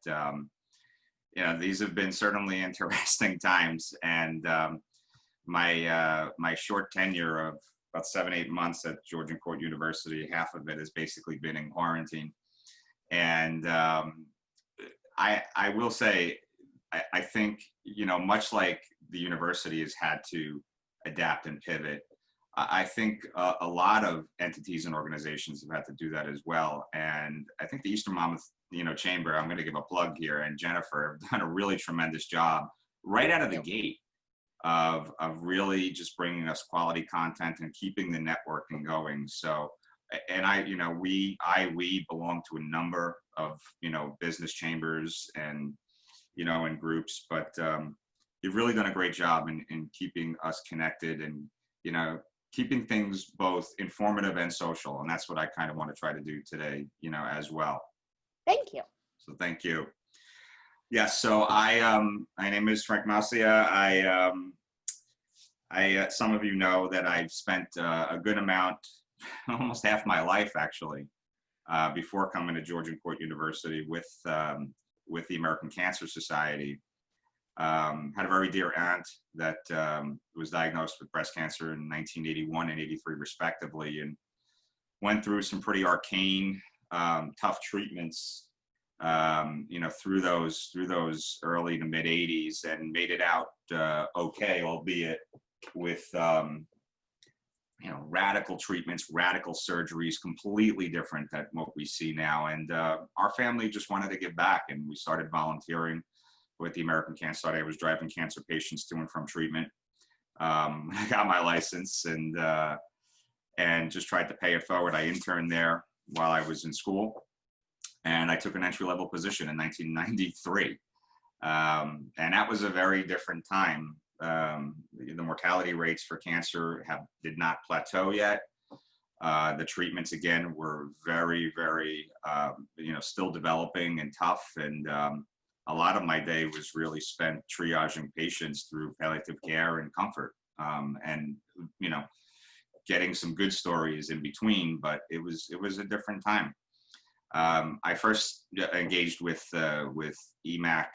that, these have been certainly interesting times. And my short tenure of about 7-8 months at Georgian Court University, half of it has basically been in quarantine. And I will say, I think, much like the university has had to adapt and pivot, I think a lot of entities and organizations have had to do that as well. And I think the Eastern Monmouth, Chamber, I'm going to give a plug here, and Jennifer have done a really tremendous job right out of the gate of really just bringing us quality content and keeping the networking going. So, and we belong to a number of, business chambers and, and groups, but you've really done a great job in keeping us connected and, keeping things both informative and social. And that's what I kind of want to try to do today, as well. Thank you. So thank you. Yes. So my name is Frank Mascia. Some of you know that I've spent a good amount, almost half my life actually, before coming to Georgian Court University with the American Cancer Society. Had a very dear aunt that was diagnosed with breast cancer in 1981 and 83 respectively, and went through some pretty arcane, tough treatments, through those early to mid 80s, and made it out okay, albeit with radical treatments, radical surgeries, completely different than what we see now. And our family just wanted to give back, and we started volunteering with the American Cancer Society. I was driving cancer patients to and from treatment. I got my license and just tried to pay it forward. I interned there while I was in school, and I took an entry-level position in 1993. And that was a very different time. The mortality rates for cancer did not plateau yet. The treatments, again, were very, very, still developing and tough. And a lot of my day was really spent triaging patients through palliative care and comfort, and, getting some good stories in between, but it was a different time. I first engaged with EMACC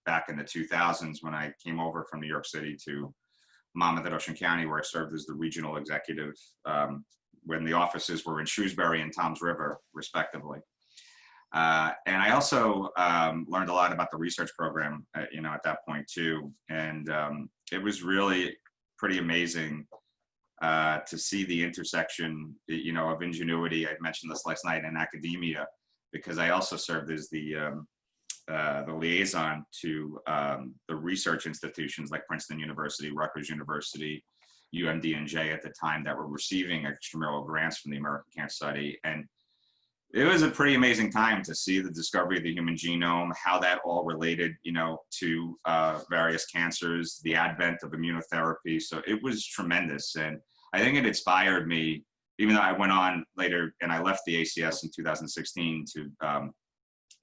back in the 2000s when I came over from New York City to Monmouth and Ocean County, where I served as the regional executive when the offices were in Shrewsbury and Toms River, respectively. And I also learned a lot about the research program, at that point too. And it was really pretty amazing to see the intersection, of ingenuity. I mentioned this last night, in academia, because I also served as the liaison to the research institutions like Princeton University, Rutgers University, UMD&J at the time, that were receiving extramural grants from the American Cancer Society. And it was a pretty amazing time to see the discovery of the human genome, how that all related, to various cancers, the advent of immunotherapy. So it was tremendous. And I think it inspired me, even though I went on later and I left the ACS in 2016 to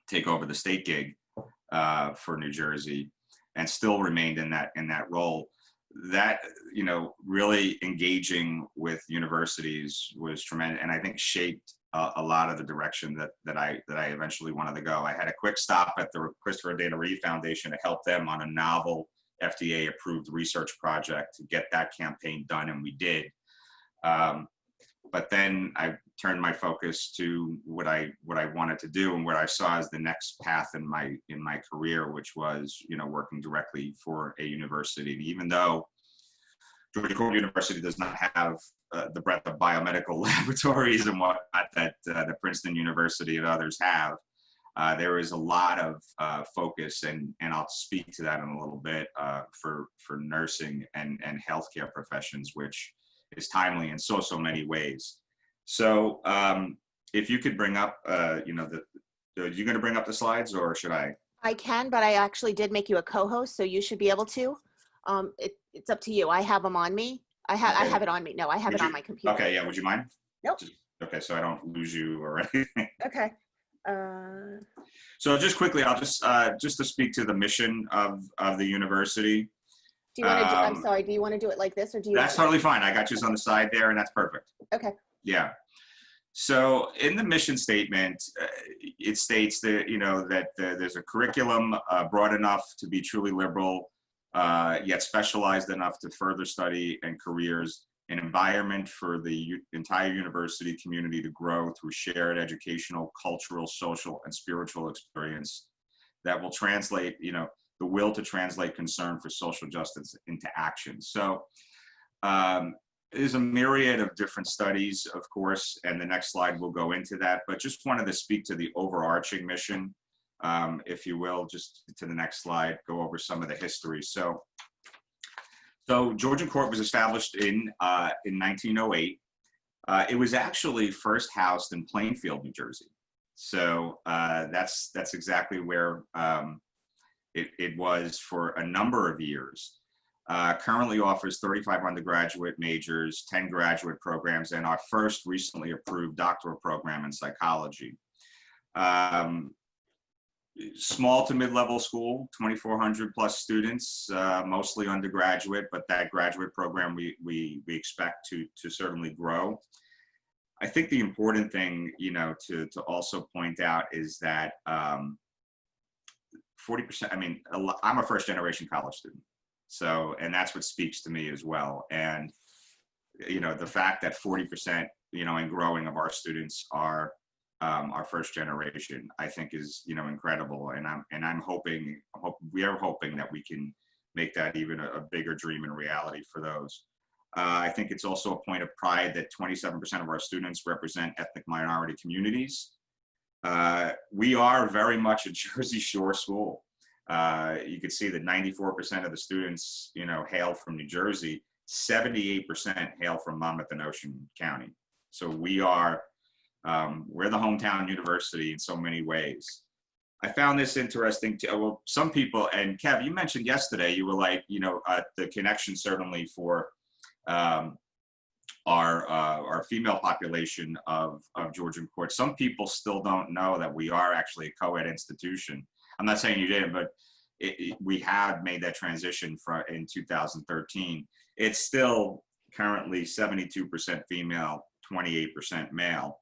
take over the state gig for New Jersey, and still remained in that role. That, really engaging with universities was tremendous, and I think shaped a lot of the direction that I eventually wanted to go. I had a quick stop at the Christopher Dana Reeve Foundation to help them on a novel FDA-approved research project to get that campaign done, and we did. But then I turned my focus to what I wanted to do and what I saw as the next path in my career, which was, working directly for a university. Even though Georgia Court University does not have the breadth of biomedical laboratories and whatnot that the Princeton University and others have, there is a lot of focus, and I'll speak to that in a little bit, for nursing and healthcare professions, which is timely in so many ways. So if you could bring up, are you going to bring up the slides, or should I? I can, but I actually did make you a co-host, so you should be able to. It's up to you. I have them on me. I have it on me. No, I have it on my computer. Okay, yeah, would you mind? Nope. Okay, so I don't lose you or anything. Okay. So just quickly, I'll just to speak to the mission of the university. Do you want to do, I'm sorry, do you want to do it like this, or do you? That's totally fine. I got you on the side there, and that's perfect. Okay. Yeah. So in the mission statement, it states that, that there's a curriculum broad enough to be truly liberal, yet specialized enough to further study and careers, an environment for the entire university community to grow through shared educational, cultural, social, and spiritual experience that will translate, the will to translate concern for social justice into action. So there's a myriad of different studies, of course, and the next slide will go into that, but just wanted to speak to the overarching mission, if you will, just to the next slide, go over some of the history. So Georgian Court was established in 1908. It was actually first housed in Plainfield, New Jersey. So that's exactly where it was for a number of years. Currently offers 35 undergraduate majors, 10 graduate programs, and our first recently approved doctoral program in psychology. Small to mid-level school, 2,400 plus students, mostly undergraduate, but that graduate program we expect to certainly grow. I think the important thing, to also point out is that 40%, I'm a first generation college student. So, and that's what speaks to me as well. And, the fact that 40%, and growing of our students are our first generation, I think is, incredible. And I'm hoping, we are hoping that we can make that even a bigger dream and reality for those. I think it's also a point of pride that 27% of our students represent ethnic minority communities. We are very much a Jersey Shore school. You can see that 94% of the students, hail from New Jersey. 78% hail from Monmouth and Ocean County. So we are, we're the hometown university in so many ways. I found this interesting too. Well, some people, and Kev, you mentioned yesterday, you were like, the connection certainly for our female population of Georgian Court. Some people still don't know that we are actually a co-ed institution. I'm not saying you didn't, but we had made that transition in 2013. It's still currently 72% female, 28% male,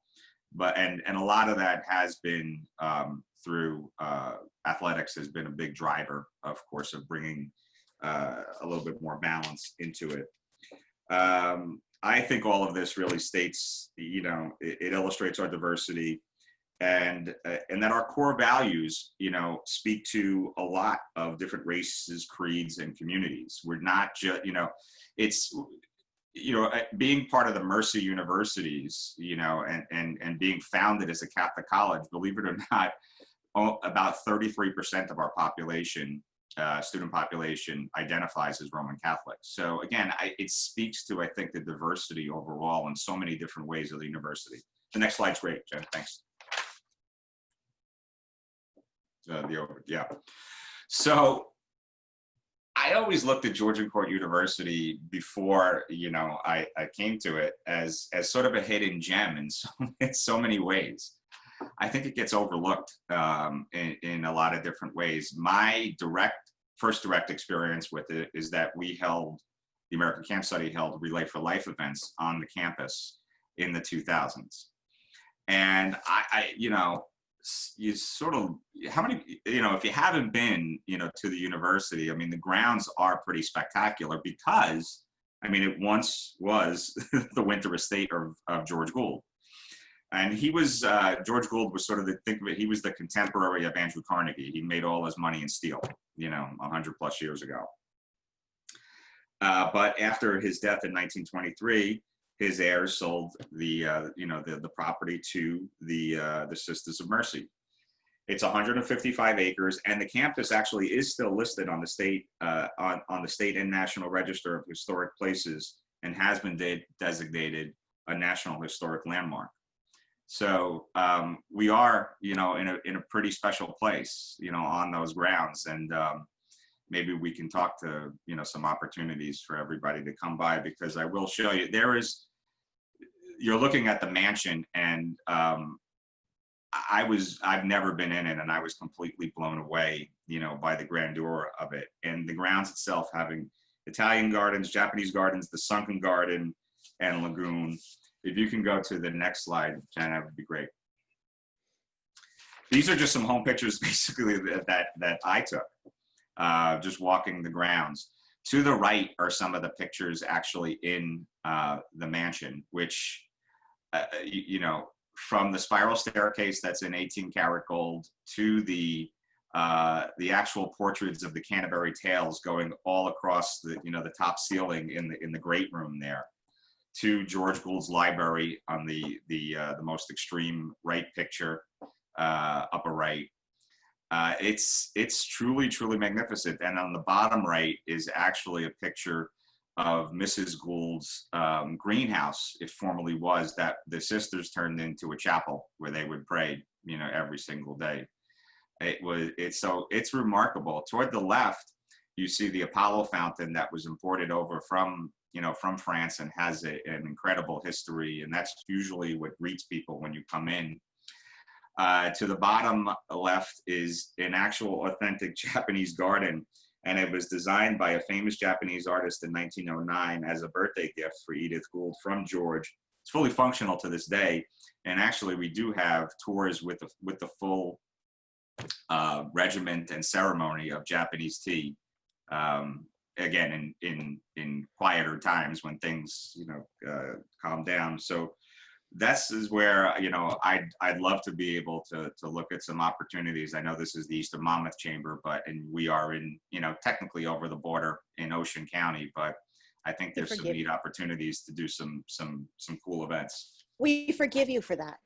and a lot of that has been through athletics has been a big driver, of course, of bringing a little bit more balance into it. I think all of this really states, it illustrates our diversity. And that our core values, speak to a lot of different races, creeds, and communities. We're not just, it's, being part of the Mercy universities, and being founded as a Catholic college, believe it or not, about 33% of our population, student population, identifies as Roman Catholic. So again, it speaks to, I think, the diversity overall in so many different ways of the university. The next slide's great, Jen, thanks. Yeah. So I always looked at Georgian Court University before, I came to it as sort of a hidden gem in so many ways. I think it gets overlooked in a lot of different ways. My first direct experience with it is that the American Camp Study held Relay for Life events on the campus in the 2000s. And you sort of, how many, if you haven't been, to the university, the grounds are pretty spectacular because, it once was the winter estate of George Gould. And he was, George Gould was sort of he was the contemporary of Andrew Carnegie. He made all his money in steel, 100 plus years ago. But after his death in 1923, his heirs sold the property to the Sisters of Mercy. It's 155 acres, and the campus actually is still listed on the state on the state and national register of historic places, and has been designated a National Historic Landmark. So we are, in a pretty special place, on those grounds, and maybe we can talk to, some opportunities for everybody to come by, because I will show you, you're looking at the mansion, and I've never been in it, and I was completely blown away, by the grandeur of it. And the grounds itself having Italian gardens, Japanese gardens, the sunken garden and lagoon. If you can go to the next slide, Jen, that would be great. These are just some home pictures basically that I took, just walking the grounds. To the right are some of the pictures actually in the mansion, which, you know, from the spiral staircase that's in 18 karat gold to the actual portraits of the Canterbury Tales going all across the, you know, the top ceiling in the great room there, to George Gould's library on the most extreme right picture, upper right. It's truly magnificent. And on the bottom right is actually a picture of Mrs. Gould's greenhouse. It formerly was, that the sisters turned into a chapel where they would pray, you know, every single day. It's remarkable. Toward the left, you see the Apollo fountain that was imported over from France and has an incredible history. And that's usually what greets people when you come in. To the bottom left is an actual authentic Japanese garden, and it was designed by a famous Japanese artist in 1909 as a birthday gift for Edith Gould from George. It's fully functional to this day, and actually we do have tours with the full regiment and ceremony of Japanese tea. Again, in quieter times when things, you know, calm down. So this is where, you know, I'd love to be able to look at some opportunities. I know this is the East of Monmouth Chamber, and we are in, you know, technically over the border in Ocean County, but I think there's some neat opportunities to do some cool events. We forgive you for that.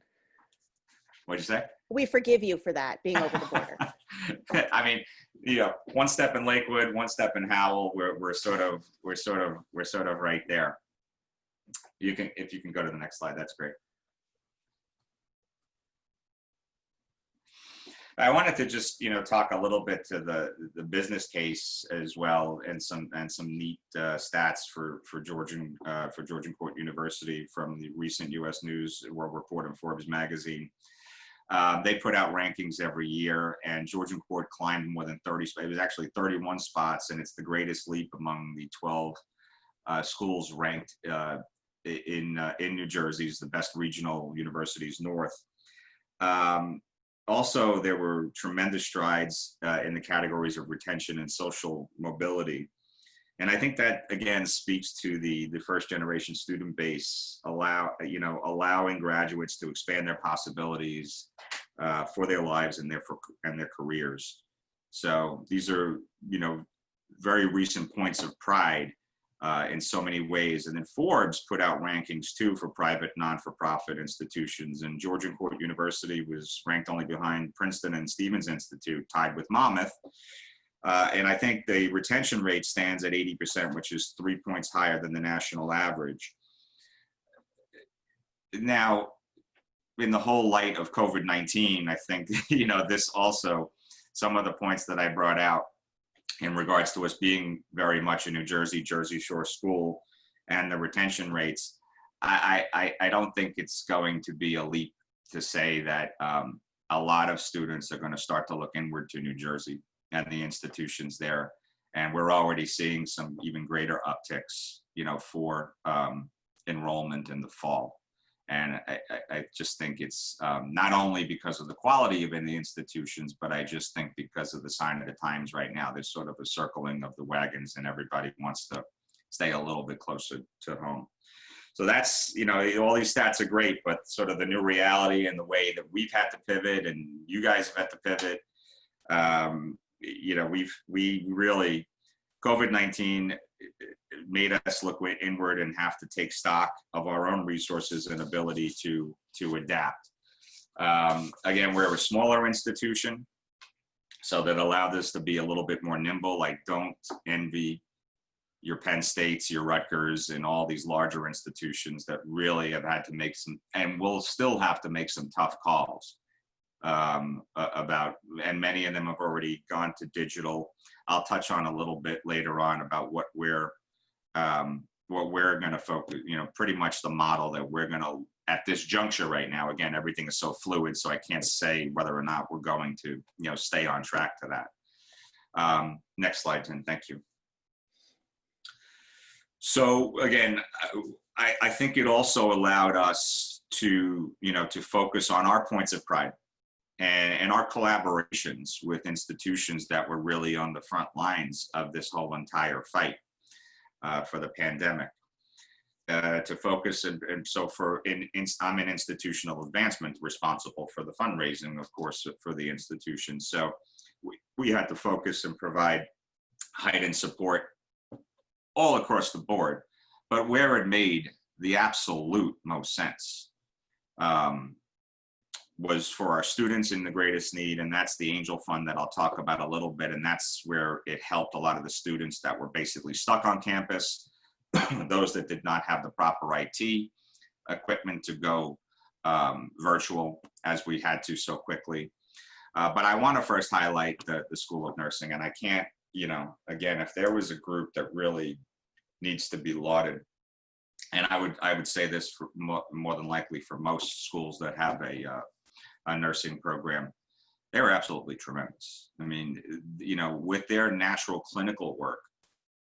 What'd you say? We forgive you for that, being over the border. I mean, you know, one step in Lakewood, one step in Howell. We're sort of right there. If you can go to the next slide, that's great. I wanted to just, you know, talk a little bit to the business case as well, and some neat stats for Georgian Court University from the recent U.S. News World Report and Forbes magazine. They put out rankings every year, and Georgian Court climbed more than 30. It was actually 31 spots, and it's the greatest leap among the 12 schools ranked in New Jersey as the best regional universities north. Also, there were tremendous strides in the categories of retention and social mobility. And I think that, again, speaks to the first generation student base, allowing graduates to expand their possibilities for their lives and their careers. So these are, you know, very recent points of pride in so many ways. And then Forbes put out rankings too for private non-for-profit institutions. And Georgian Court University was ranked only behind Princeton and Stevens Institute, tied with Monmouth. And I think the retention rate stands at 80%, which is 3 points higher than the national average. Now, in the whole light of COVID-19, I think, you know, this also, some of the points that I brought out in regards to us being very much a New Jersey Shore school and the retention rates, I don't think it's going to be a leap to say that a lot of students are going to start to look inward to New Jersey and the institutions there. And we're already seeing some even greater upticks, you know, for enrollment in the fall. And I just think it's not only because of the quality of the institutions, but I just think because of the sign of the times right now. There's sort of a circling of the wagons, and everybody wants to stay a little bit closer to home. So that's, you know, all these stats are great, but sort of the new reality and the way that we've had to pivot and you guys have had to pivot, you know, we really, COVID-19 made us look inward and have to take stock of our own resources and ability to adapt. Again, we're a smaller institution, so that allowed us to be a little bit more nimble. I don't envy your Penn States, your Rutgers, and all these larger institutions that really have had to make some, and will still have to make some tough calls about, and many of them have already gone to digital. I'll touch on a little bit later on about what we're going to focus, you know, pretty much the model that we're going to, at this juncture right now. Again, everything is so fluid, so I can't say whether or not we're going to, you know, stay on track to that. Next slide, Tim. Thank you. So again, I think it also allowed us to, to focus on our points of pride and our collaborations with institutions that were really on the front lines of this whole entire fight for the pandemic. To focus, and so I'm in institutional advancement, responsible for the fundraising, of course, for the institution. So we had to focus and provide heightened support all across the board. But where it made the absolute most sense was for our students in the greatest need, and that's the Angel Fund that I'll talk about a little bit. And that's where it helped a lot of the students that were basically stuck on campus, those that did not have the proper IT equipment to go virtual as we had to so quickly. But I want to first highlight the School of Nursing, and I can't, again, if there was a group that really needs to be lauded, and I would say this for more than likely for most schools that have a nursing program, they were absolutely tremendous. I mean, with their natural clinical work,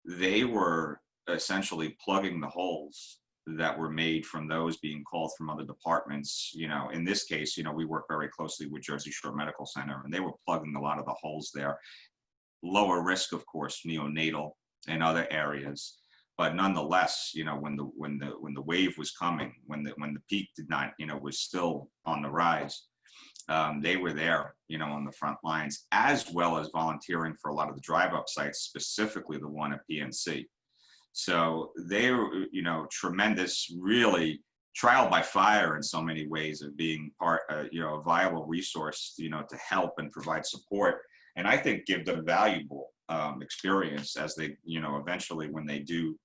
they were essentially plugging the holes that were made from those being called from other departments. In this case, we work very closely with Jersey Shore Medical Center, and they were plugging a lot of the holes there. Lower risk, of course, neonatal and other areas, but nonetheless, when the wave was coming, when the peak did not, was still on the rise, they were there, on the front lines, as well as volunteering for a lot of the drive-up sites, specifically the one at PNC. So they were, tremendous, really trial by fire in so many ways of being part, a viable resource, to help and provide support. And I think give them valuable experience as they, eventually when they do,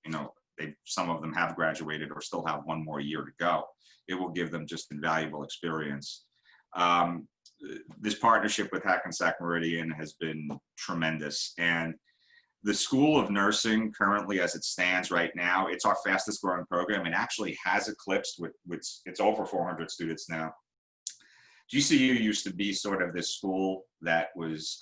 some of them have graduated or still have one more year to go. It will give them just invaluable experience. This partnership with Hackensack Meridian has been tremendous. And the School of Nursing currently, as it stands right now, it's our fastest growing program and actually has eclipsed it's over 400 students now. GCU used to be sort of this school that was,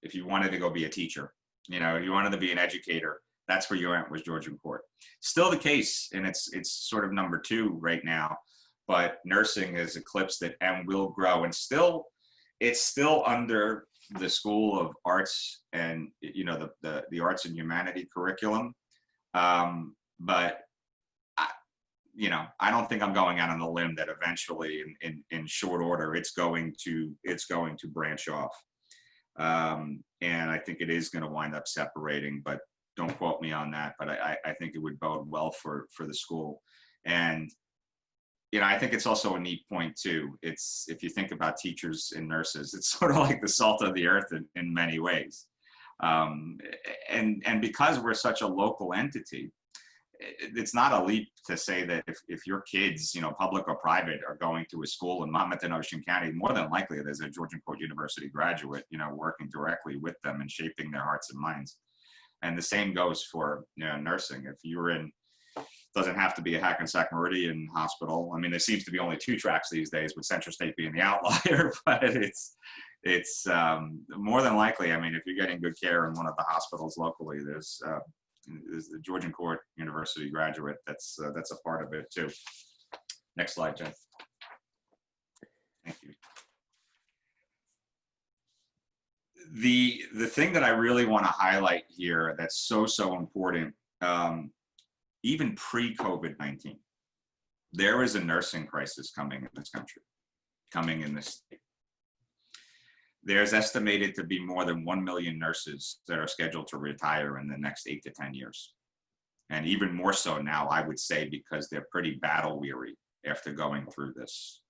if you wanted to go be a teacher, if you wanted to be an educator, that's where you went, was Georgian Court. Still the case, and it's sort of number 2 right now, but nursing has eclipsed it and will grow. And it's still under the School of Arts and, the Arts and Humanity curriculum. But I don't think I'm going out on a limb that eventually in short order, it's going to branch off. And I think it is going to wind up separating, but don't quote me on that. But I think it would bode well for the school. And, I think it's also a neat point too. It's, if you think about teachers and nurses, it's sort of like the salt of the earth in many ways. And because we're such a local entity, it's not a leap to say that if your kids, public or private, are going to a school in Monmouth and Ocean County, more than likely there's a Georgian Court University graduate, working directly with them and shaping their hearts and minds. And the same goes for nursing. If you're in, doesn't have to be a Hackensack Meridian hospital. I mean, there seems to be only 2 tracks these days, with Central State being the outlier, but it's more than likely. I mean, if you're getting good care in one of the hospitals locally, there's the Georgian Court University graduate that's a part of it too. Next slide, Jen. Thank you. The thing that I really want to highlight here that's so important, even pre-COVID-19, there is a nursing crisis coming in this country, coming in this state. There's estimated to be more than 1 million nurses that are scheduled to retire in the next 8 to 10 years. And even more so now, I would say, because they're pretty battle weary after going through this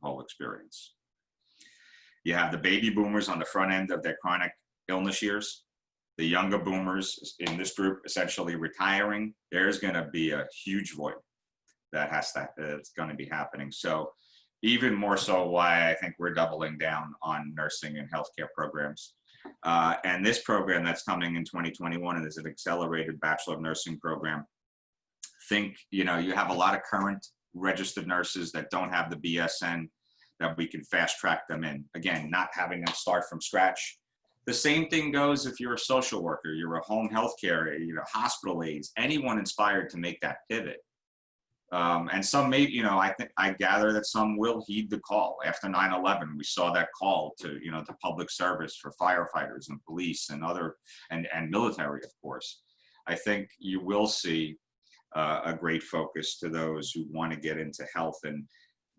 whole experience. You have the baby boomers on the front end of their chronic illness years, the younger boomers in this group essentially retiring. There's going to be a huge void that's going to be happening. So even more so why I think we're doubling down on nursing and healthcare programs. And this program that's coming in 2021 is an accelerated Bachelor of Nursing program. Think, you have a lot of current registered nurses that don't have the BSN, that we can fast track them in. Again, not having them start from scratch. The same thing goes if you're a social worker, you're a home health care, hospital aides, anyone inspired to make that pivot. And some may, I gather that some will heed the call. After 9/11, we saw that call to, to public service for firefighters and police and and military, of course. I think you will see a great focus to those who want to get into health. And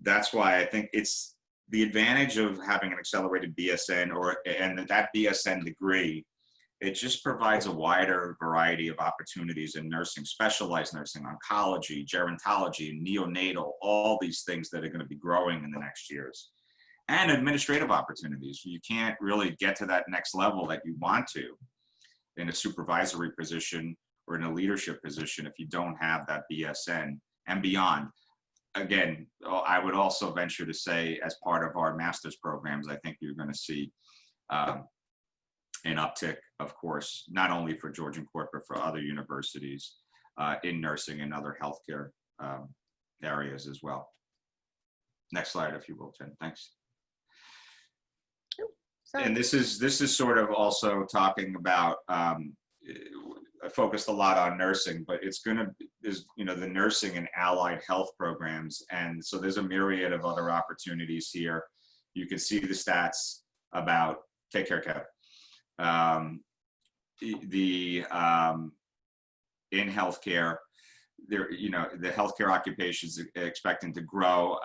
that's why I think it's the advantage of having an accelerated BSN and that BSN degree. It just provides a wider variety of opportunities in nursing, specialized nursing, oncology, gerontology, neonatal, all these things that are going to be growing in the next years. And administrative opportunities. You can't really get to that next level that you want to in a supervisory position or in a leadership position if you don't have that BSN and beyond. Again, I would also venture to say, as part of our master's programs, I think you're going to see an uptick, of course, not only for Georgian Court, but for other universities in nursing and other healthcare areas as well. Next slide, if you will, Jen. Thanks. And this is sort of also talking about, I focused a lot on nursing, but there's the nursing and allied health programs. And so there's a myriad of other opportunities here. You can see the stats about, take care, Kev. In healthcare, the healthcare occupations expecting to grow.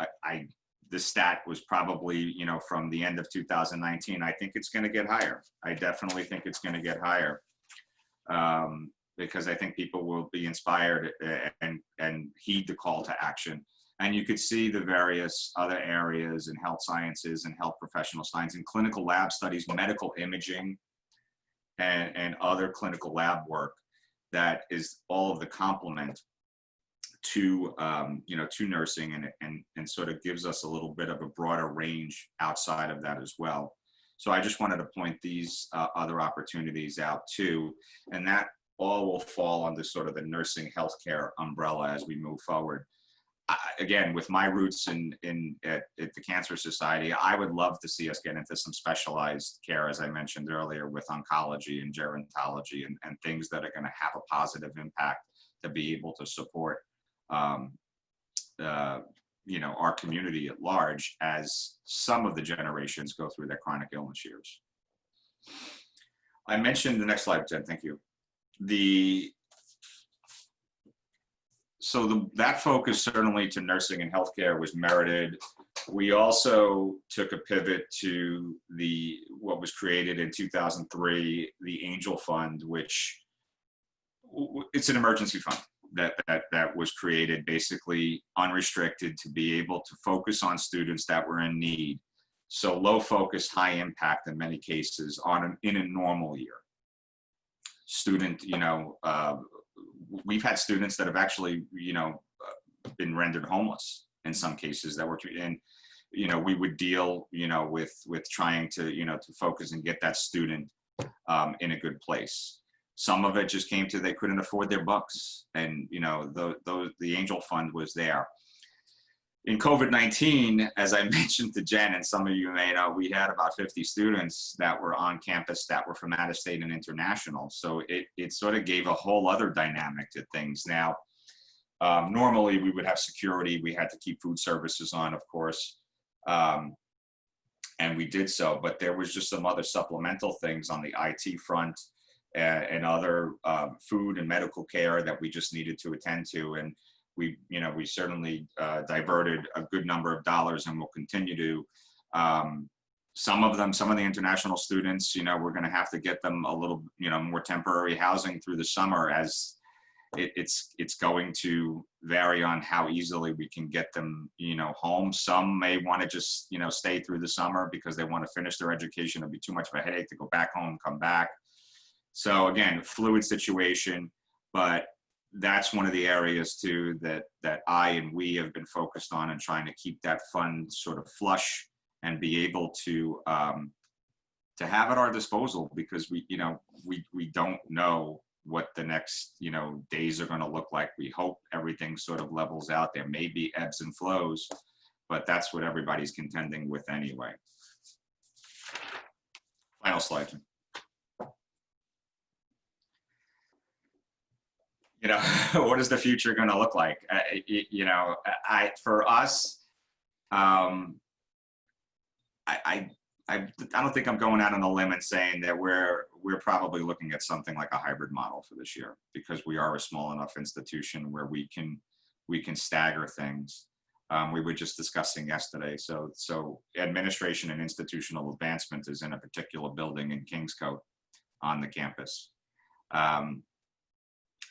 The stat was probably, from the end of 2019. I think it's going to get higher. I definitely think it's going to get higher because I think people will be inspired and heed the call to action. And you could see the various other areas in health sciences and health professional science and clinical lab studies, medical imaging, and other clinical lab work that is all of the complement to to nursing and sort of gives us a little bit of a broader range outside of that as well. So I just wanted to point these other opportunities out too, and that all will fall under sort of the nursing healthcare umbrella as we move forward. Again, with my roots at the Cancer Society, I would love to see us get into some specialized care, as I mentioned earlier, with oncology and gerontology and things that are going to have a positive impact to be able to support, our community at large as some of the generations go through their chronic illness years. I mentioned the next slide, Jen. Thank you. That focus certainly to nursing and healthcare was merited. We also took a pivot to what was created in 2003, the Angel Fund, which it's an emergency fund that was created basically unrestricted to be able to focus on students that were in need. So low focus, high impact in many cases in a normal year. We've had students that have actually, been rendered homeless in some cases that were, and, we would deal, with trying to, to focus and get that student in a good place. Some of it just came to they couldn't afford their books, and, the Angel Fund was there. In COVID-19, as I mentioned to Jen, and some of you may know, we had about 50 students that were on campus that were from out of state and international. So it sort of gave a whole other dynamic to things. Now, normally we would have security. We had to keep food services on, of course, and we did so. But there was just some other supplemental things on the IT front and other food and medical care that we just needed to attend to. And we certainly diverted a good number of dollars and will continue to. Some of the international students, we're going to have to get them a little, more temporary housing through the summer, as it's going to vary on how easily we can get them, home. Some may want to just, stay through the summer because they want to finish their education. It'll be too much of a headache to go back home, come back. So again, fluid situation, but that's one of the areas too that I and we have been focused on and trying to keep that fund sort of flush and be able to have at our disposal, because we don't know what the next days are going to look like. We hope everything sort of levels out. There may be ebbs and flows, but that's what everybody's contending with anyway. Final slide. you know, what is the future going to look like? You know, for us, I don't think I'm going out on a limb and saying that we're probably looking at something like a hybrid model for this year, because we are a small enough institution where we can stagger things. We were just discussing yesterday. So administration and institutional advancement is in a particular building in Kingscote on the campus.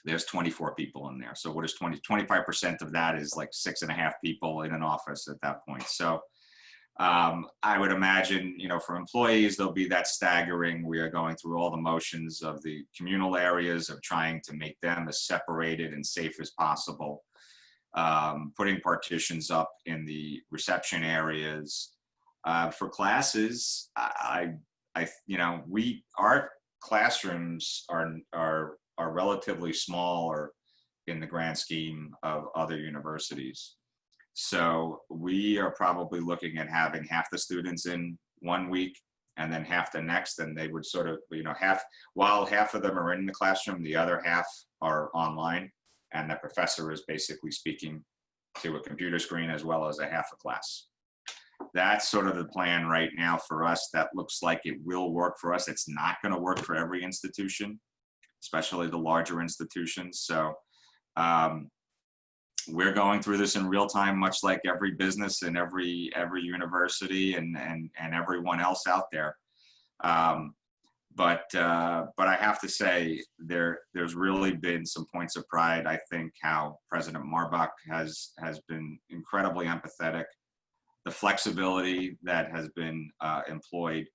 There's 24 people in there. So what is 25% of that is like 6.5 people in an office at that point. So I would imagine, you know, for employees, there'll be that staggering. We are going through all the motions of the communal areas of trying to make them as separated and safe as possible. Putting partitions up in the reception areas. For classes, you know, our classrooms are relatively smaller in the grand scheme of other universities. So we are probably looking at having half the students in one week and then half the next, and they would sort of, you know, while half of them are in the classroom, the other half are online, and the professor is basically speaking to a computer screen as well as a half a class. That's sort of the plan right now for us. That looks like it will work for us. It's not going to work for every institution, especially the larger institutions. So we're going through this in real time, much like every business and every university and everyone else out there. But I have to say, there's really been some points of pride. I think how President Marbach has been incredibly empathetic. The flexibility that has been employed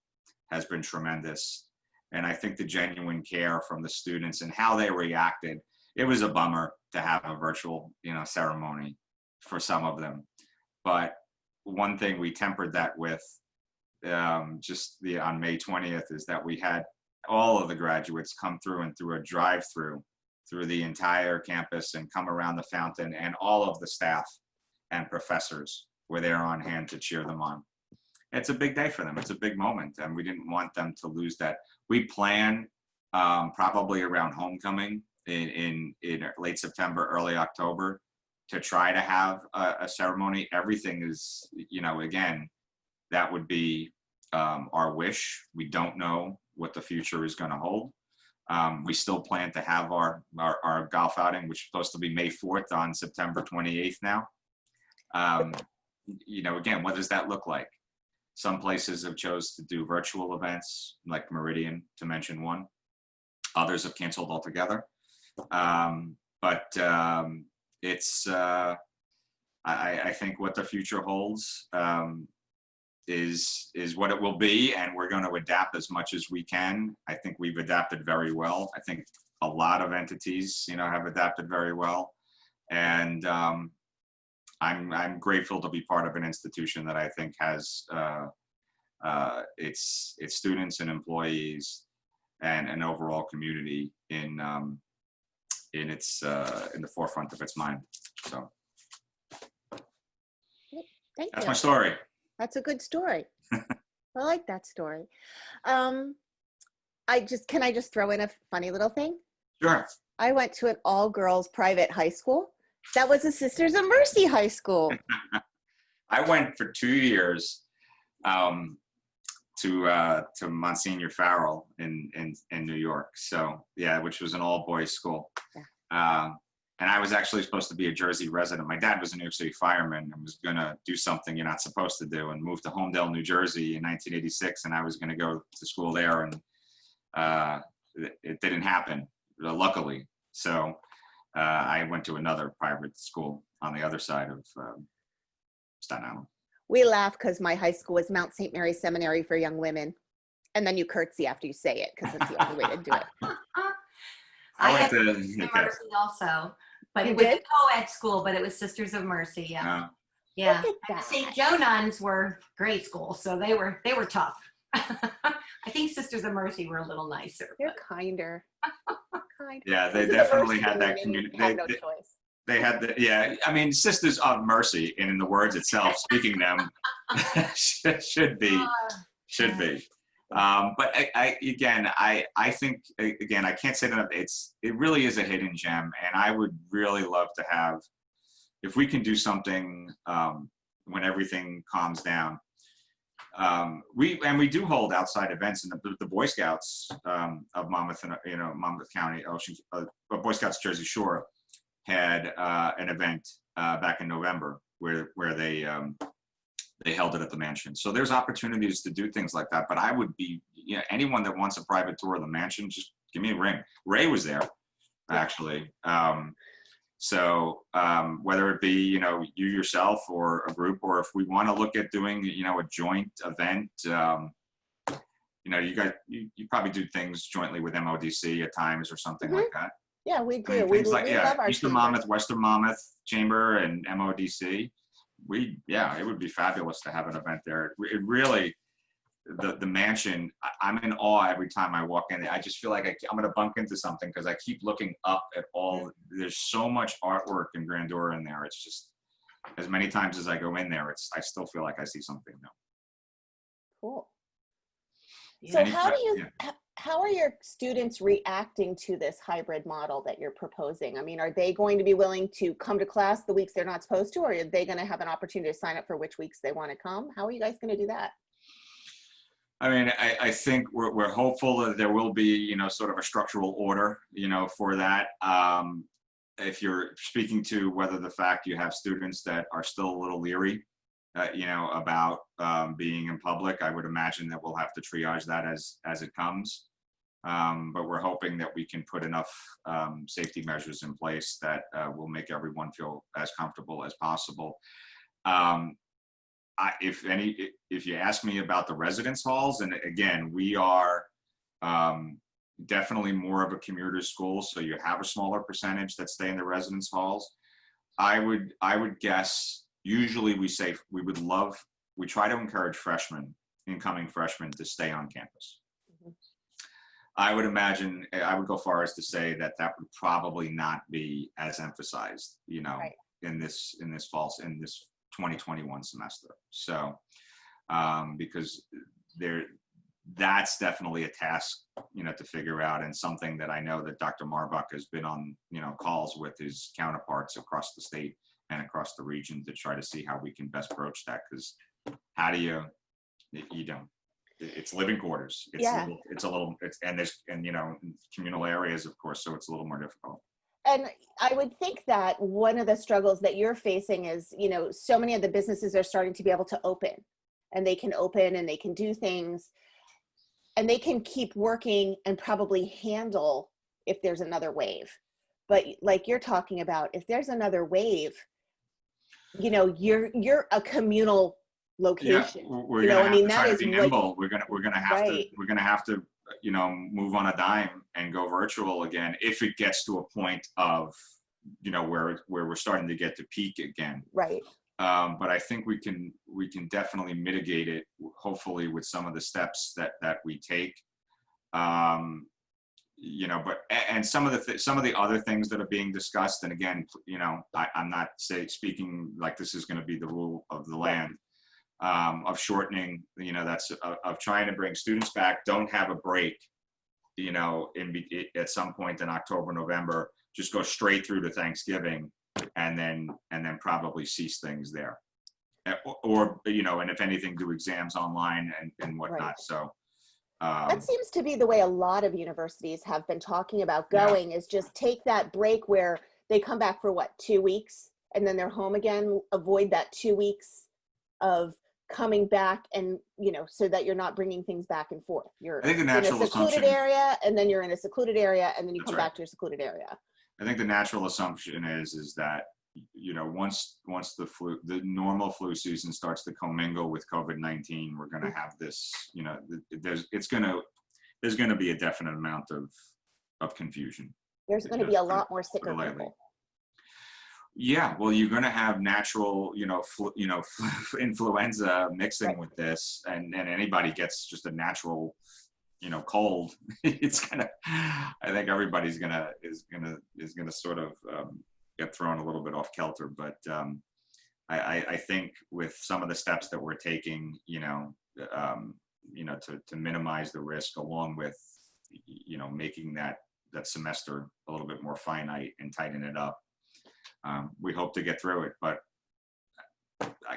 has been tremendous. And I think the genuine care from the students and how they reacted. It was a bummer to have a virtual, you know, ceremony for some of them. But one thing we tempered that with on May 20th is that we had all of the graduates come through and through a drive-through through the entire campus and come around the fountain, and all of the staff and professors were there on hand to cheer them on. It's a big day for them. It's a big moment, and we didn't want them to lose that. We plan probably around homecoming in late September, early October, to try to have a ceremony. Everything is, you know, again, that would be our wish. We don't know what the future is going to hold. We still plan to have our golf outing, which is supposed to be May 4th on September 28th now. You know, again, what does that look like? Some places have chose to do virtual events, like Meridian, to mention one. Others have canceled altogether. It's, I think what the future holds is what it will be, and we're going to adapt as much as we can. I think we've adapted very well. I think a lot of entities, you know, have adapted very well. And I'm grateful to be part of an institution that I think has its students and employees and an overall community in the forefront of its mind. So Thank that's you. my story. That's a good story. I like that story. Can I just throw in a funny little thing? Sure. I went to an all-girls private high school. That was a Sisters of Mercy high school. I went for 2 years to Monsignor Farrell in New York. So yeah, which was an all-boys school. Yeah. And I was actually supposed to be a Jersey resident. My dad was a New York City fireman and was going to do something you're not supposed to do and move to Homedale, New Jersey in 1986. And I was going to go to school there, and it didn't happen, luckily. So I went to another private school on the other side of Staten Island. We laugh because my high school was Mount St. Mary's Seminary for Young Women. And then you curtsy after you say it, because that's the only way to do it. I went to Mercy also, but it was a co-ed school, but it was Sisters of Mercy. Yeah. Yeah. The St. Joe nuns were grade school, so they were tough. I think Sisters of Mercy were a little nicer. They're kinder. Yeah, they definitely had that community. No choice. They had yeah, I mean, Sisters of Mercy, and in the words itself, speaking them, should be. But I think, again, I can't say that it really is a hidden gem, and I would really love to have, if we can do something when everything calms down. We do hold outside events, and the Boy Scouts of Monmouth, Monmouth County, Boy Scouts Jersey Shore had an event back in November where they held it at the mansion. So there's opportunities to do things like that. But I would be, anyone that wants a private tour of the mansion, just give me a ring. Ray was there, actually. So whether it be, you yourself or a group, or if we want to look at doing, a joint event, you probably do things jointly with MODC at times or something like that. Yeah, we do. I mean, we love our Eastern Monmouth, Western Monmouth Chamber and MODC. It would be fabulous to have an event there. It really, the mansion, I'm in awe every time I walk in. I just feel like I'm going to bump into something because I keep looking up at all. There's so much artwork and grandeur in there. It's just, as many times as I go in there, I still feel like I see something new. Cool. So how are your students reacting to this hybrid model that you're proposing? I mean, are they going to be willing to come to class the weeks they're not supposed to, or are they going to have an opportunity to sign up for which weeks they want to come? How are you guys going to do that? I mean, I think we're hopeful that there will be, sort of a structural order, for that. If you're speaking to whether the fact you have students that are still a little leery, about being in public, I would imagine that we'll have to triage that as it comes. But we're hoping that we can put enough safety measures in place that will make everyone feel as comfortable as possible. If you ask me about the residence halls, and again, we are definitely more of a commuter school, so you have a smaller percentage that stay in the residence halls. I would guess, usually we try to encourage incoming freshmen to stay on campus. Mm-hmm. I would imagine, I would go far as to say that would probably not be as emphasized, right, in this 2021 semester. So, because that's definitely a task, to figure out, and something that I know that Dr. Marbuck has been on, calls with his counterparts across the state and across the region to try to see how we can best broach that. Because how do you don't, it's living quarters. Communal areas, of course, so it's a little more difficult. And I would think that one of the struggles that you're facing is, so many of the businesses are starting to be able to open, and they can open and they can do things, and they can keep working and probably handle if there's another wave. But like you're talking about, if there's another wave, you're a communal location. Yeah, we're gonna have to be nimble. We're gonna have to move on a dime and go virtual again if it gets to a point of where we're starting to get to peak again. Right. But I think we can definitely mitigate it, hopefully, with some of the steps that we take. But some of the other things that are being discussed, and again, I'm not speaking like this is going to be the rule of the land, of shortening, that's of trying to bring students back, don't have a break, at some point in October, November, just go straight through to Thanksgiving, and then probably cease things there, or and if anything, do exams online and whatnot. Right. So. That seems to be the way a lot of universities have been talking about going, is just take that break where they come back for 2 weeks and then they're home again. Avoid that 2 weeks of coming back, and so that you're not bringing things back and forth. You're in a secluded area, and then you're in a secluded area, and then you come back to your secluded area. I think the natural assumption is that once the normal flu season starts to commingle with COVID-19, we're going to have this, there's going to be a definite amount of confusion. There's going to be a lot more sicker people. Yeah, well, you're going to have natural, influenza mixing with this, and anybody gets just a natural, cold. It's gonna. I think everybody's is gonna sort of get thrown a little bit off kilter. But I think with some of the steps that we're taking, to minimize the risk, along with, making that semester a little bit more finite and tighten it up. We hope to get through it, but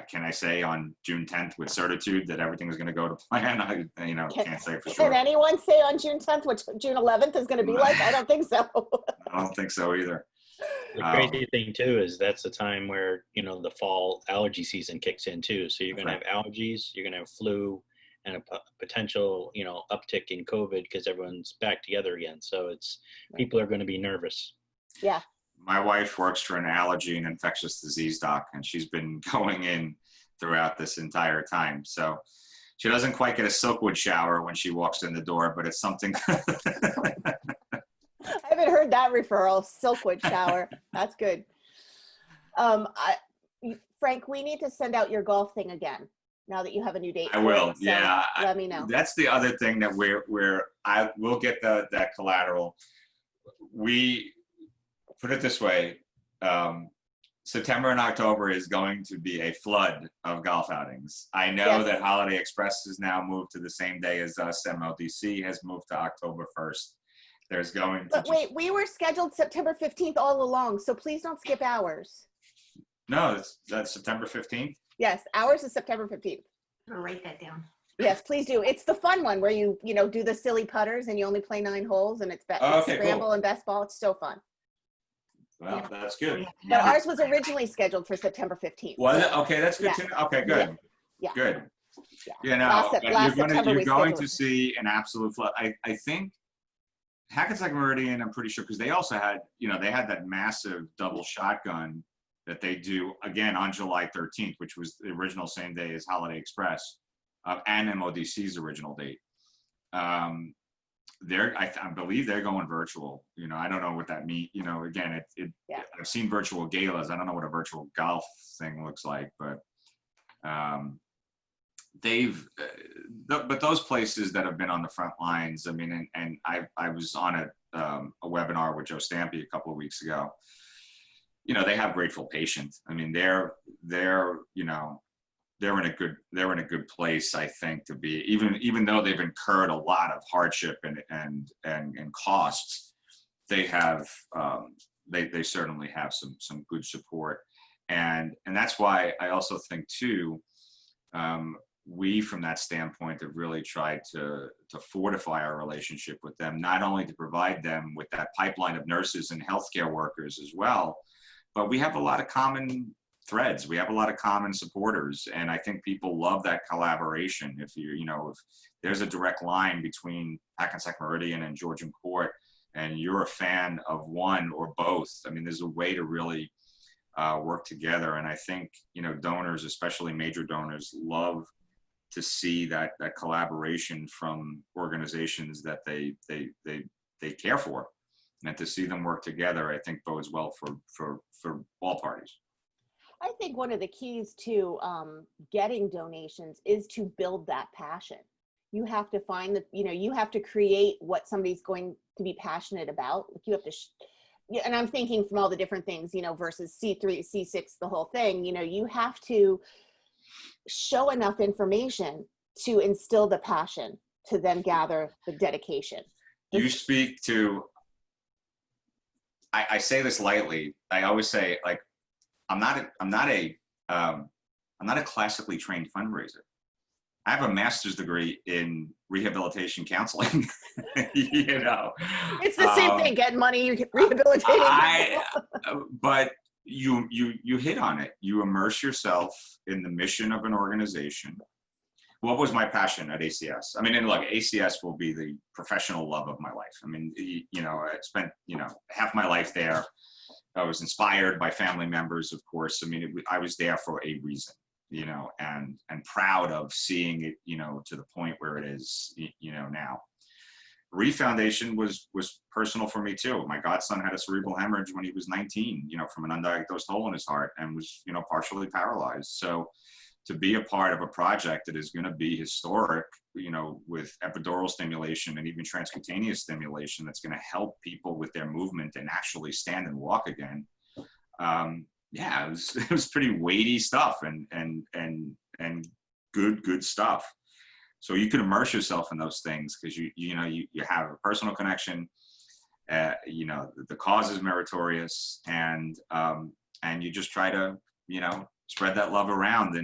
can I say on June 10th with certitude that everything is going to go to plan? I can't say for sure. Can anyone say on June 10th what June 11th is going to be like? I don't think so. I don't think so either. The crazy thing too is that's the time where the fall allergy season kicks in too. So you're going to have allergies, you're going to have flu, and a potential uptick in COVID because everyone's back together again. So people are going to be nervous. Yeah. My wife works for an allergy and infectious disease doc, and she's been going in throughout this entire time. So she doesn't quite get a Silkwood shower when she walks in the door, but it's something. I haven't heard that referral, Silkwood shower. That's good. Frank, we need to send out your golf thing again now that you have a new date. I will. So yeah. Let me know. That's the other thing that I will get that collateral. We put it this way. September and October is going to be a flood of golf outings. I know that Holiday Express has now moved to the same day as us. MLDC has moved to October 1st. There's going to. But wait, we were scheduled September 15th all along, so please don't skip ours. No, that's September 15th. Yes, ours is September 15th. I'll write that down. Yes, please do. It's the fun one where you do the silly putters and you only play 9 holes and it's scramble cool. And best ball. It's so fun. Well, that's good. But ours was originally scheduled for September 15th. Was it? Okay, that's good to know. Okay, good. Yeah. Good. Yeah. You're going to see an absolute flood. I think Hackensack Meridian, I'm pretty sure, because they also had, they had that massive double shotgun that they do again on July 13th, which was the original same day as Holiday Express and MODC's original date. I believe they're going virtual. I don't know what that means. Again, I've seen virtual galas. I don't know what a virtual golf thing looks like, but but those places that have been on the front lines. I mean, and I was on a webinar with Joe Stampy a couple of weeks ago. They have grateful patients. I mean, they're in a good place, I think, to be, even though they've incurred a lot of hardship and costs. They have they certainly have some good support, and that's why I also think too, we from that standpoint have really tried to fortify our relationship with them, not only to provide them with that pipeline of nurses and healthcare workers as well, but we have a lot of common threads. We have a lot of common supporters, and I think people love that collaboration. If if there's a direct line between Hackensack Meridian and Georgian Court, and you're a fan of one or both, I mean, there's a way to really work together. And I think donors, especially major donors, love to see that collaboration from organizations that they care for, and to see them work together, I think bodes well for all parties. I think one of the keys to getting donations is to build that passion. You have to find you have to create what somebody's going to be passionate about. Like you have to, and I'm thinking from all the different things, versus C3, C6, the whole thing, you have to show enough information to instill the passion to then gather the dedication. You speak to, I say this lightly. I always say, like, I'm not a classically trained fundraiser. I have a master's degree in rehabilitation counseling. It's the same thing. Getting money, rehabilitating. But you hit on it. You immerse yourself in the mission of an organization. What was my passion at ACS? I mean, and look, ACS will be the professional love of my life. I mean, I spent half my life there. I was inspired by family members, of course. I mean, I was there for a reason, and proud of seeing it, to the point where it is, now. Reef Foundation was personal for me too. My godson had a cerebral hemorrhage when he was 19, from an undiagnosed hole in his heart, and was, partially paralyzed. So to be a part of a project that is going to be historic, with epidural stimulation and even transcutaneous stimulation, that's going to help people with their movement and actually stand and walk again. It was pretty weighty stuff and good stuff. So you can immerse yourself in those things because you have a personal connection. The cause is meritorious, and you just try to spread that love around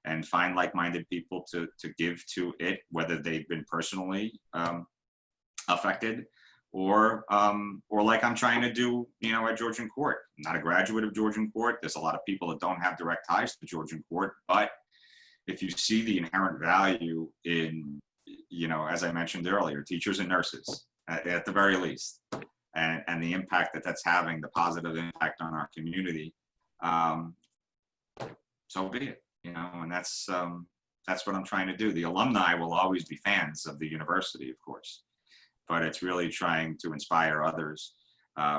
and find like-minded people to give to it, whether they've been personally affected or like I'm trying to do, at Georgian Court. I'm not a graduate of Georgian Court. There's a lot of people that don't have direct ties to Georgian Court, but if you see the inherent value in, as I mentioned earlier, teachers and nurses at the very least, and the impact that's having, the positive impact on our community, so be it, and that's what I'm trying to do. The alumni will always be fans of the university, of course, but it's really trying to inspire others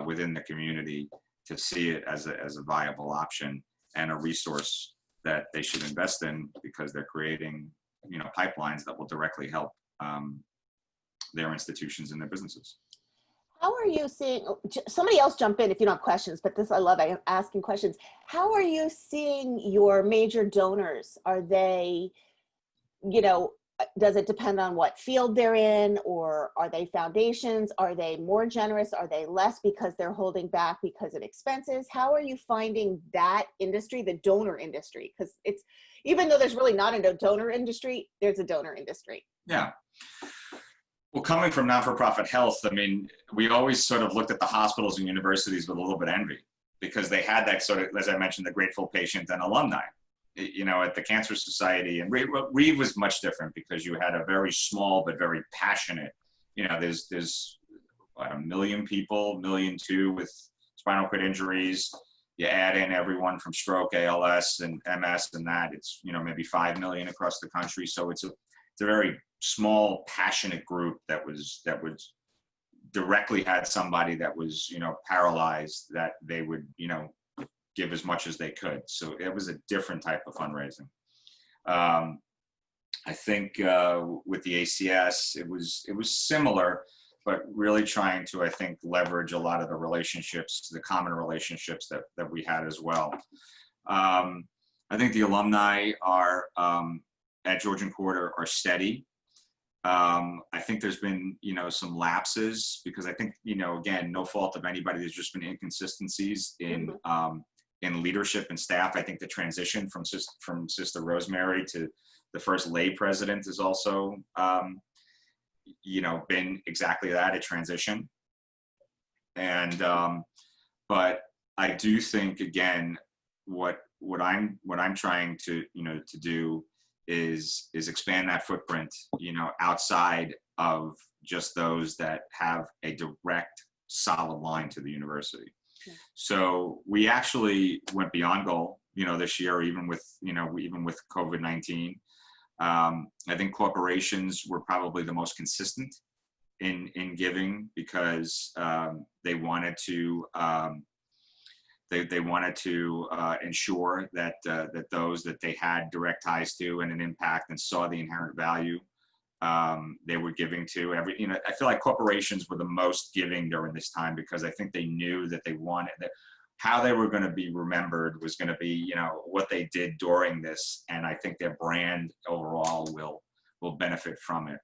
within the community to see it as a viable option and a resource that they should invest in, because they're creating, pipelines that will directly help their institutions and their businesses. How are you seeing, somebody else jump in if you don't have questions, but I love asking questions. How are you seeing your major donors? Are they, does it depend on what field they're in, or are they foundations? Are they more generous? Are they less because they're holding back because of expenses? How are you finding that industry, the donor industry? Because it's, even though there's really not a donor industry, there's a donor industry. Yeah. Well, coming from not-for-profit health, I mean, we always sort of looked at the hospitals and universities with a little bit of envy, because they had that sort of, as I mentioned, the grateful patient and alumni. At the Cancer Society, and Reeve was much different because you had a very small but very passionate, there's what, 1 million people, 1.2 million with spinal cord injuries. You add in everyone from stroke, ALS, and MS, and that, it's, maybe 5 million across the country. So it's a very small, passionate group that was directly had somebody that was, paralyzed, that they would, give as much as they could. So it was a different type of fundraising. I think with the ACS, it was similar, but really trying to, I think, leverage a lot of the relationships, the common relationships that we had as well. I think the alumni are at Georgian Court are steady. I think there's been, some lapses, because I think, again, no fault of anybody, there's just been inconsistencies in leadership and staff. I think the transition from Sister Rosemary to the first lay president is also, been exactly that, a transition. And, but I do think, again, what I'm trying to, to do is expand that footprint, outside of just those that have a direct, solid line to the university. Yeah. So we actually went beyond goal, this year, even with COVID-19. I think corporations were probably the most consistent in giving, because they wanted to ensure that those that they had direct ties to and an impact and saw the inherent value they were giving to. I feel like corporations were the most giving during this time, because I think they knew that they wanted that how they were going to be remembered was going to be, what they did during this, and I think their brand overall will benefit from it.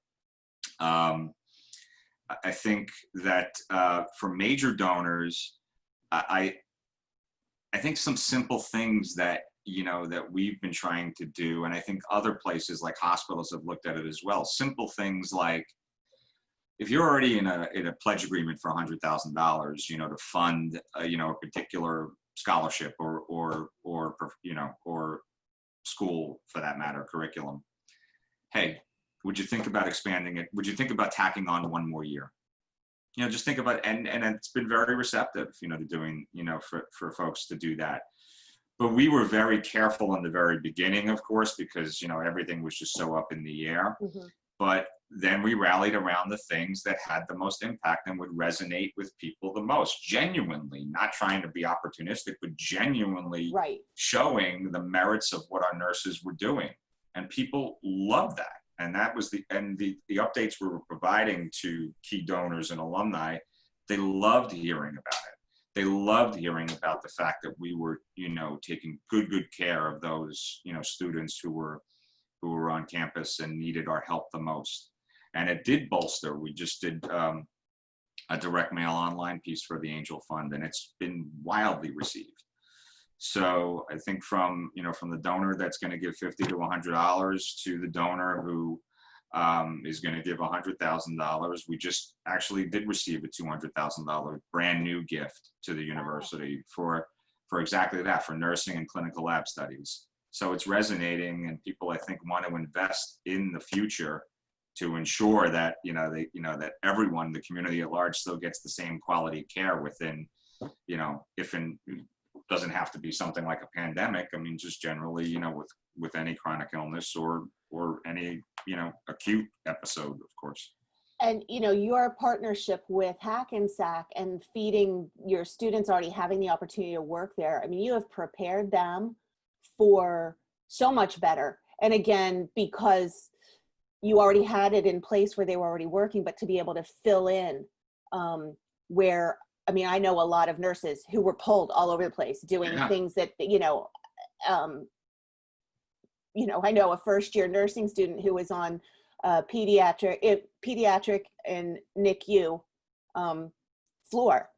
I think that for major donors, I think some simple things that that we've been trying to do, and I think other places like hospitals have looked at it as well. Simple things like, if you're already in a pledge agreement for $100,000, to fund a particular scholarship or school, for that matter, curriculum. Hey, would you think about expanding it? Would you think about tacking on one more year? Just think about, and it's been very receptive, to doing, for folks to do that. But we were very careful in the very beginning, of course, because, everything was just so up in the air. Mm-hmm. But then we rallied around the things that had the most impact and would resonate with people the most, genuinely, not trying to be opportunistic, but genuinely showing the merits of what our nurses were doing. And people loved that. And that was the updates we were providing to key donors and alumni. They loved hearing about it. They loved hearing about the fact that we were, taking good care of those, students who were who were on campus and needed our help the most. And it did bolster. We just did a direct mail online piece for the Angel Fund, and it's been wildly received. So I think from the donor that's going to give $50 to $100 to the donor who is going to give $100,000, we just actually did receive a $200,000 brand new gift to the university for exactly that, for nursing and clinical lab studies. So it's resonating, and people, I think, want to invest in the future to ensure that that everyone, the community at large, still gets the same quality care within, if it doesn't have to be something like a pandemic. I mean, just generally, with any chronic illness or any acute episode, of course. And your partnership with Hackensack and feeding your students, already having the opportunity to work there, I mean, you have prepared them for so much better. And again, because you already had it in place where they were already working, but to be able to fill in where, I mean, I know a lot of nurses who were pulled all over the place doing things that, I know a first-year nursing student who was on pediatric and NICU floor,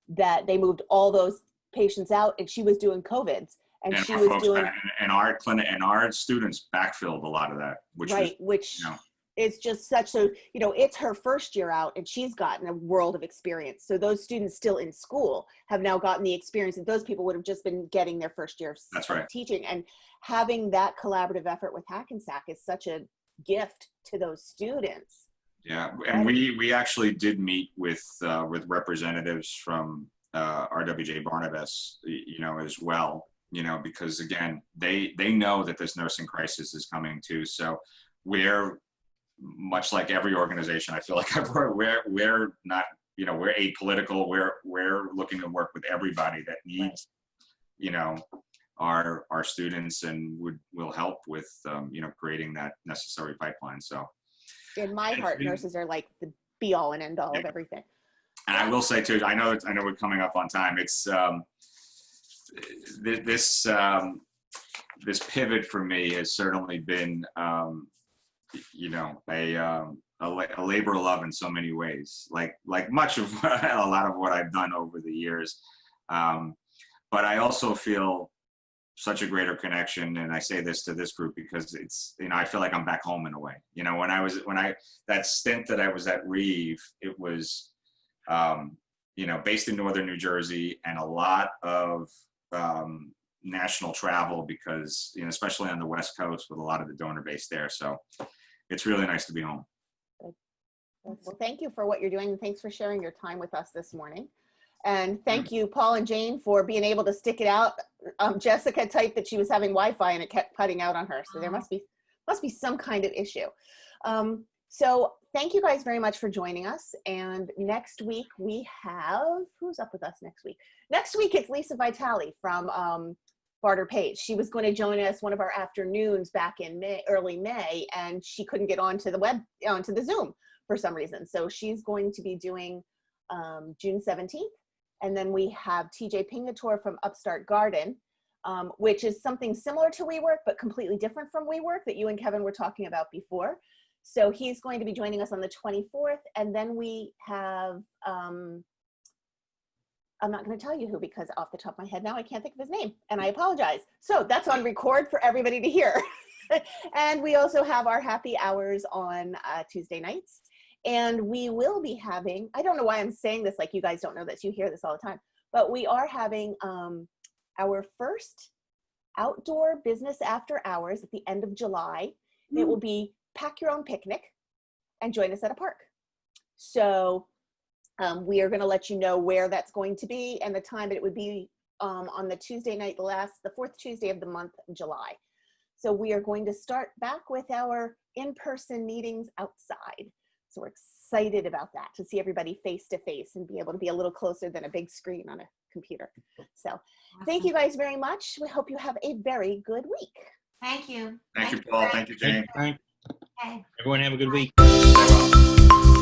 that they moved all those patients out, and she was doing COVIDs, and she was doing, and our clinic and our students backfilled a lot of that, which it's just such, so it's her first year out, and she's gotten a world of experience. So those students still in school have now gotten the experience that those people would have just been getting their first year of teaching. And having that collaborative effort with Hackensack is such a gift to those students. Yeah, and we actually did meet with representatives from RWJ Barnabas, as well, because again, they know that this nursing crisis is coming too. So we're, much like every organization, I feel like we're not, we're apolitical. We're looking to work with everybody that needs, our students, and will help with, creating that necessary pipeline. So in my heart, nurses are like the be all and end all of everything. And I will say too, I know we're coming up on time. It's this pivot for me has certainly been, a labor of love in so many ways, like much of a lot of what I've done over the years. But I also feel such a greater connection, and I say this to this group because it's, I feel like I'm back home in a way. That stint that I was at Reeve, it was, based in northern New Jersey, and a lot of national travel because, especially on the West Coast with a lot of the donor base there. So it's really nice to be home. Well, thank you for what you're doing. And thanks for sharing your time with us this morning. And thank you, Paul and Jane, for being able to stick it out. Jessica typed that she was having Wi-Fi and it kept cutting out on her. So there must be some kind of issue. So thank you guys very much for joining us. And next week we have, who's up with us next week? Next week it's Lisa Vitale from Barter Page. She was going to join us one of our afternoons back in early May, and she couldn't get onto the Zoom for some reason. So she's going to be doing June 17th. And then we have TJ Pingator from Upstart Garden, which is something similar to WeWork, but completely different from WeWork that you and Kevin were talking about before. So he's going to be joining us on the 24th. And then we have, I'm not going to tell you who, because off the top of my head now, I can't think of his name, and I apologize. So that's on record for everybody to hear. And we also have our happy hours on Tuesday nights. And we will be having, I don't know why I'm saying this like you guys don't know this, you hear this all the time, but we are having our first outdoor business after hours at the end of July. It will be pack your own picnic and join us at a park. So we are going to let you know where that's going to be and the time, but it would be on the Tuesday night, the fourth Tuesday of the month, July. So we are going to start back with our in-person meetings outside. So we're excited about that, to see everybody face to face and be able to be a little closer than a big screen on a computer. So thank you guys very much. We hope you have a very good week. Thank you. Thank you, Paul. Thank you, Jane. Okay. Everyone have a good week. Bye.